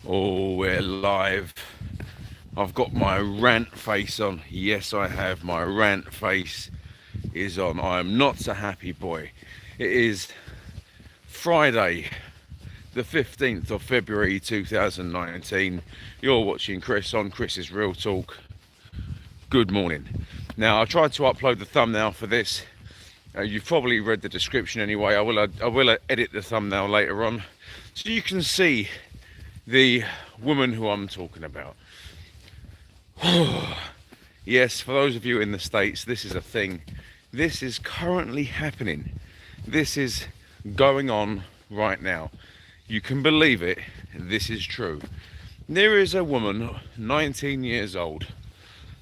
Oh, we're live. I've got my rant face on. Yes, I have. My rant face is on. I am not a happy boy. It is Friday, the 15th of February 2019. You're watching Chris on Chris's Real Talk. Good morning. Now, I tried to upload the thumbnail for this. You've probably read the description anyway. I will edit the thumbnail later on so you can see the woman who I'm talking about. Yes, for those of you in the States, this is a thing. This is currently happening. This is going on right now. You can believe it, this is true. There is a woman, 19 years old,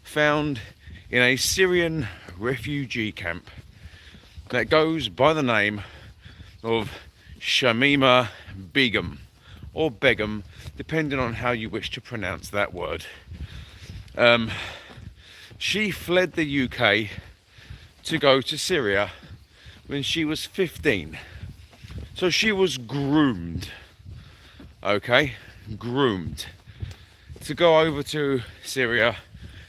found in a Syrian refugee camp that goes by the name of Shamima Begum, or Begum, depending on how you wish to pronounce that word. She fled the UK to go to Syria when she was 15. So she was groomed, okay? Groomed to go over to Syria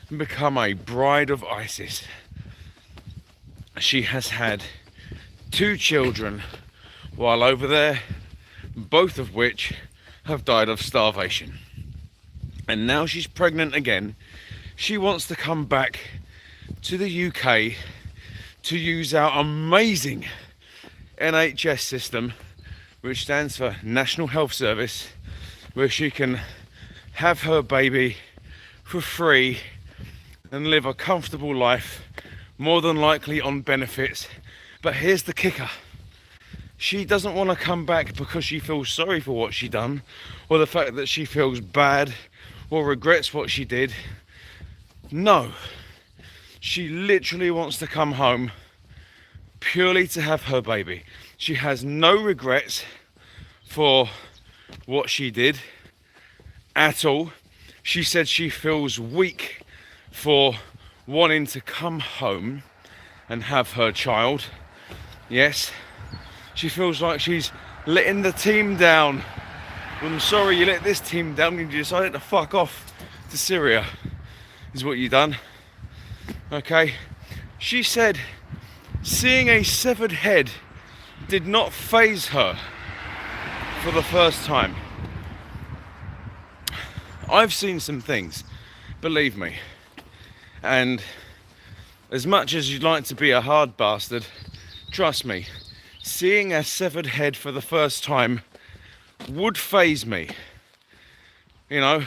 and become a bride of ISIS. She has had 2 children while over there, both of which have died of starvation. And now she's pregnant again. She wants to come back to the UK to use our amazing NHS system, which stands for National Health Service, where she can have her baby for free and live a comfortable life, more than likely on benefits. But here's the kicker. She doesn't want to come back because she feels sorry for what she done, or the fact that she feels bad or regrets what she did. No, she literally wants to come home purely to have her baby. She has no regrets for what she did at all. She said she feels weak for wanting to come home and have her child. Yes, she feels like she's letting the team down. Well, I'm sorry you let this team down and you decided to fuck off to Syria, is what you done. Okay, she said seeing a severed head did not faze her for the first time. I've seen some things, believe me, and as much as you'd like to be a hard bastard, trust me, seeing a severed head for the first time would faze me. You know,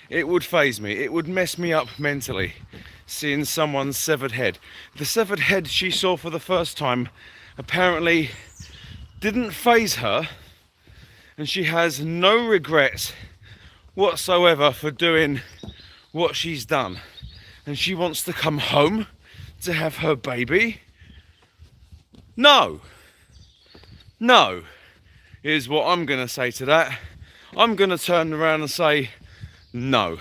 it would faze me. It would mess me up mentally, seeing someone's severed head. The severed head she saw for the first time apparently didn't faze her, and she has no regrets whatsoever for doing what she's done. And she wants to come home to have her baby. No, is what I'm going to say to that. I'm going to turn around and say no.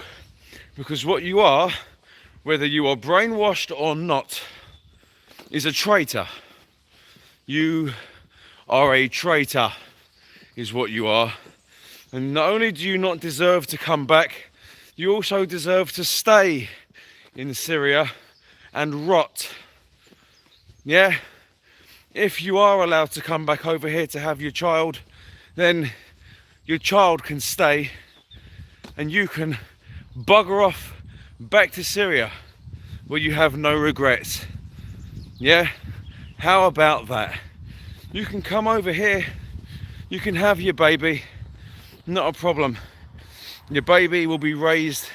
Because what you are, whether you are brainwashed or not, is a traitor. You are a traitor, is what you are. And not only do you not deserve to come back, you also deserve to stay in Syria and rot. Yeah? If you are allowed to come back over here to have your child, then your child can stay and you can bugger off back to Syria where you have no regrets. Yeah? How about that? You can come over here, you can have your baby, not a problem. Your baby will be raised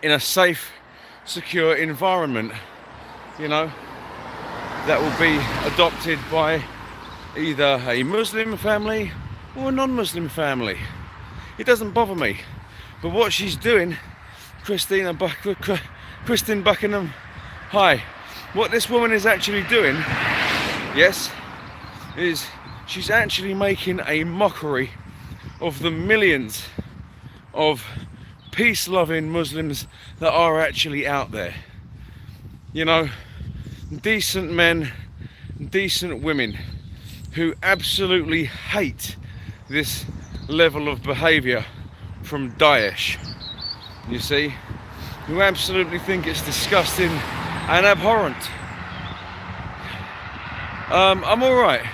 in a safe, secure environment, you know, that will be adopted by either a Muslim family or a non-Muslim family. It doesn't bother me. But what she's doing, Christine Buckingham, hi, what this woman is actually doing, yes, is she's actually making a mockery of the millions of peace-loving Muslims that are actually out there. You know, decent men, decent women who absolutely hate this level of behaviour from Daesh, you see, who absolutely think it's disgusting and abhorrent. I'm alright,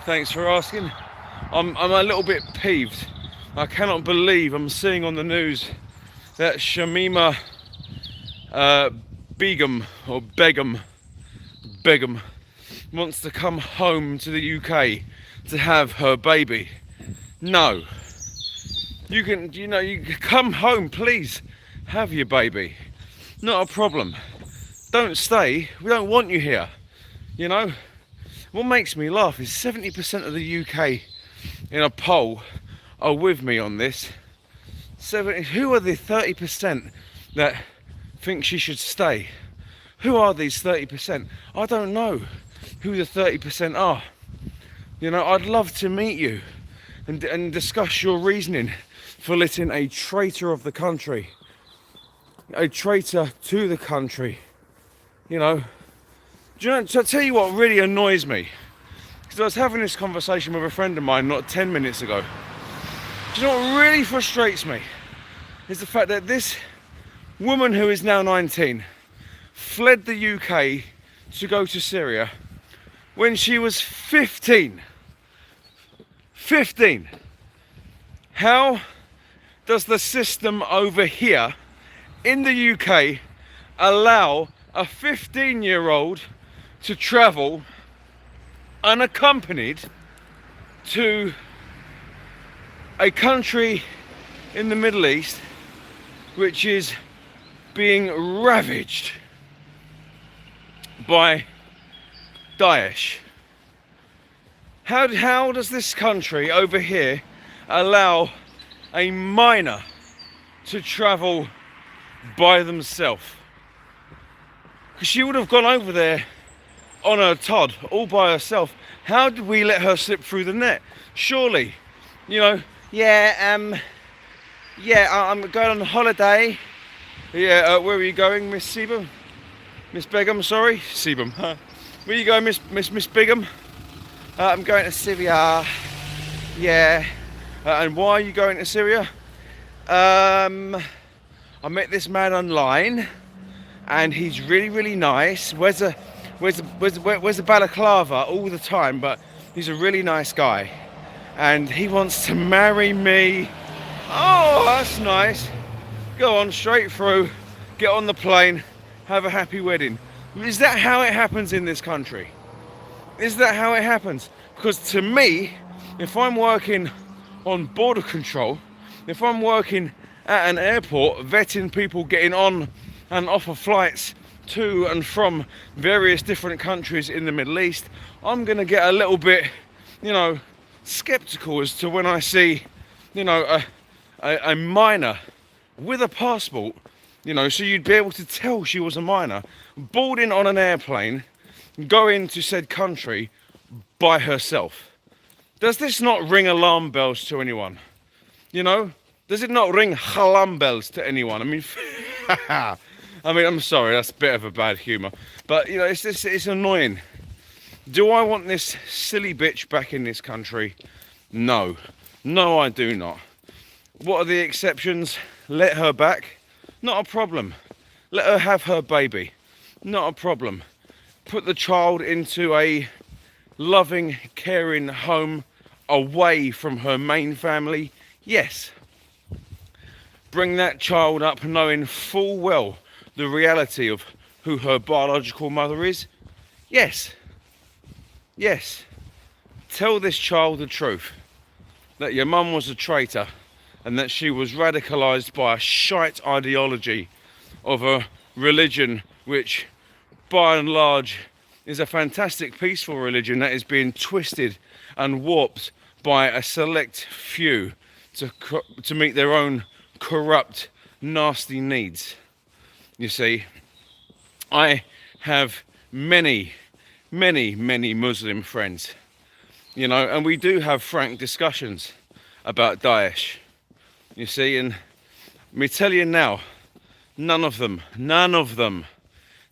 thanks for asking. I'm a little bit peeved. I cannot believe I'm seeing on the news that Shamima Begum wants to come home to the UK to have her baby. No. You can come home, please. Have your baby. Not a problem. Don't stay. We don't want you here. You know? What makes me laugh is 70% of the UK in a poll are with me on this. Who are the 30% that think she should stay? Who are these 30%? I don't know who the 30% are. You know, I'd love to meet you and discuss your reasoning for letting a traitor of the country, a traitor to the country, you know. Do you know, to tell you what really annoys me, because I was having this conversation with a friend of mine not 10 minutes ago. Do you know what really frustrates me? Is the fact that this woman who is now 19 fled the UK to go to Syria when she was 15. 15. How does the system over here in the UK allow a 15-year-old to travel unaccompanied to a country in the Middle East which is being ravaged by Daesh? How does this country over here allow a minor to travel by themselves? Because she would have gone over there on her Todd, all by herself. How did we let her slip through the net? Surely, you know, I'm going on holiday. Yeah, where are you going, Miss Sebum? Miss Begum, sorry, Sebum. Huh? Where are you going, Miss Begum? I'm going to Syria. Yeah. And why are you going to Syria? I met this man online, and he's really nice. Wears a balaclava all the time, but he's a really nice guy, and he wants to marry me. Oh, that's nice. Go on, straight through, get on the plane, have a happy wedding. Is that how it happens in this country? Is that how it happens? Because to me, if I'm working on border control, if I'm working at an airport vetting people getting on and off of flights to and from various different countries in the Middle East, I'm going to get a little bit, you know, skeptical as to when I see, you know, a minor with a passport, you know, so you'd be able to tell she was a minor, boarding on an airplane, going to said country by herself. Does this not ring alarm bells to anyone? You know, does it not ring alarm bells to anyone? I mean, I'm sorry, that's a bit of a bad humour, but you know, it's annoying. Do I want this silly bitch back in this country? No, I do not. What are the exceptions? Let her back, not a problem. Let her have her baby, not a problem. Put the child into a loving, caring home away from her main family, yes. Bring that child up knowing full well the reality of who her biological mother is, yes. Tell this child the truth, that your mum was a traitor and that she was radicalised by a shite ideology of a religion which by and large is a fantastic peaceful religion that is being twisted and warped by a select few to meet their own corrupt, nasty needs. You see, I have many Muslim friends, you know, and we do have frank discussions about Daesh, you see, and me tell you now, none of them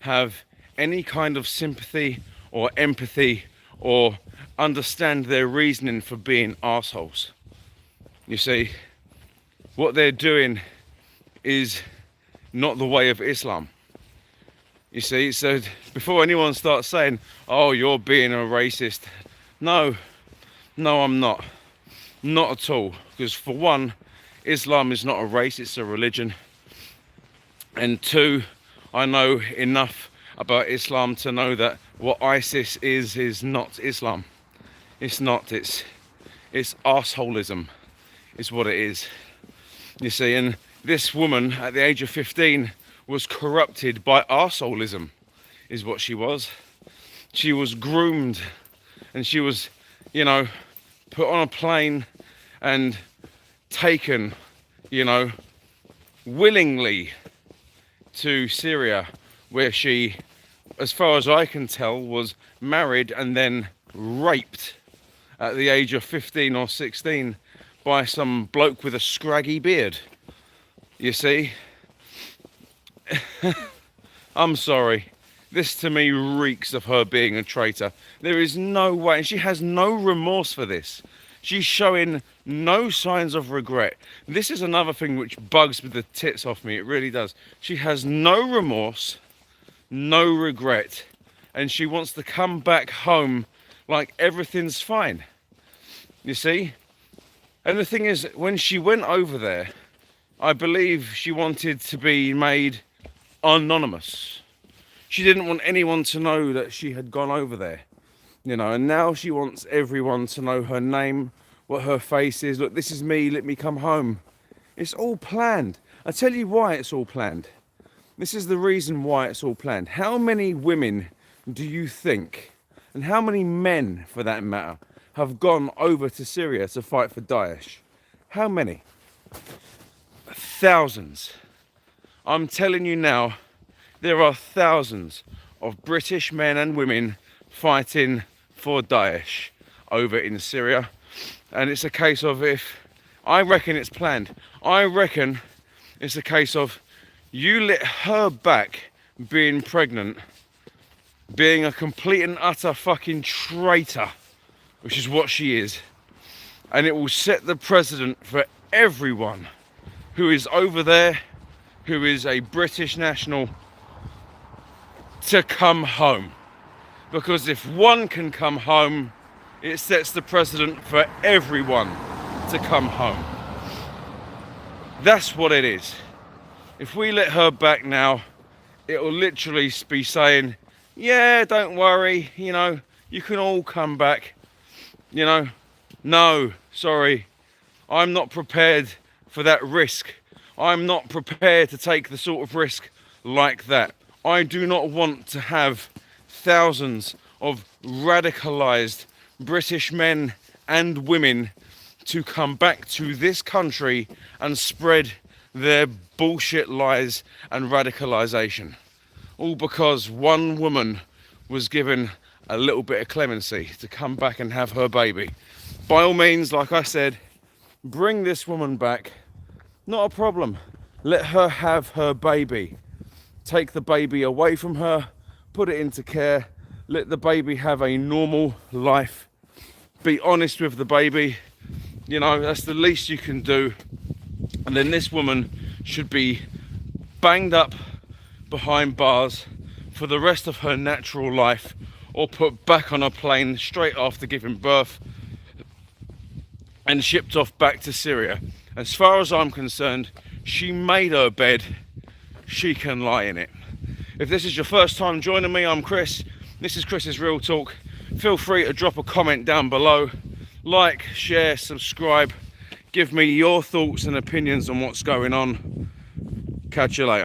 have any kind of sympathy or empathy or understand their reasoning for being arseholes. You see, what they're doing is not the way of Islam. You see, so before anyone starts saying, oh, you're being a racist, no, I'm not at all, because for one, Islam is not a race, it's a religion, and two, I know enough about Islam to know that what ISIS is not Islam. It's not, it's arseholism is what it is. You see, and this woman at the age of 15 was corrupted by arseholism, is what she was. She was groomed, and she was, you know, put on a plane and taken, you know, willingly to Syria, where she, as far as I can tell, was married and then raped at the age of 15 or 16 by some bloke with a scraggy beard. You see, I'm sorry, this to me reeks of her being a traitor. There is no way, and she has no remorse for this. She's showing no signs of regret. This is another thing which bugs the tits off me, it really does. She has no remorse, no regret, and she wants to come back home like everything's fine. You see? And the thing is, when she went over there, I believe she wanted to be made anonymous. She didn't want anyone to know that she had gone over there, you know, and now she wants everyone to know her name, what her face is. Look, this is me, let me come home. It's all planned. I tell you why it's all planned. This is the reason why it's all planned. How many women do you think, and how many men for that matter, have gone over to Syria to fight for Daesh? How many? Thousands. I'm telling you now, there are thousands of British men and women fighting for Daesh over in Syria. And it's a case of, I reckon it's planned. I reckon it's a case of you let her back being pregnant, being a complete and utter fucking traitor, which is what she is. And it will set the precedent for everyone who is over there, who is a British national, to come home. Because if one can come home, it sets the precedent for everyone to come home. That's what it is. If we let her back now, it will literally be saying, yeah, don't worry, you know, you can all come back. You know, no, sorry, I'm not prepared for that risk. I'm not prepared to take the sort of risk like that. I do not want to have thousands of radicalized British men and women to come back to this country and spread their bullshit lies and radicalization. All because one woman was given a little bit of clemency to come back and have her baby. By all means, like I said, bring this woman back. Not a problem. Let her have her baby. Take the baby away from her, put it into care, let the baby have a normal life. Be honest with the baby. You know, that's the least you can do. And then this woman should be banged up behind bars for the rest of her natural life, or put back on a plane straight after giving birth and shipped off back to Syria. As far as I'm concerned, she made her bed, she can lie in it. If this is your first time joining me, I'm Chris. This is Chris's Real Talk. Feel free to drop a comment down below. Like, share, subscribe. Give me your thoughts and opinions on what's going on. Catch you later.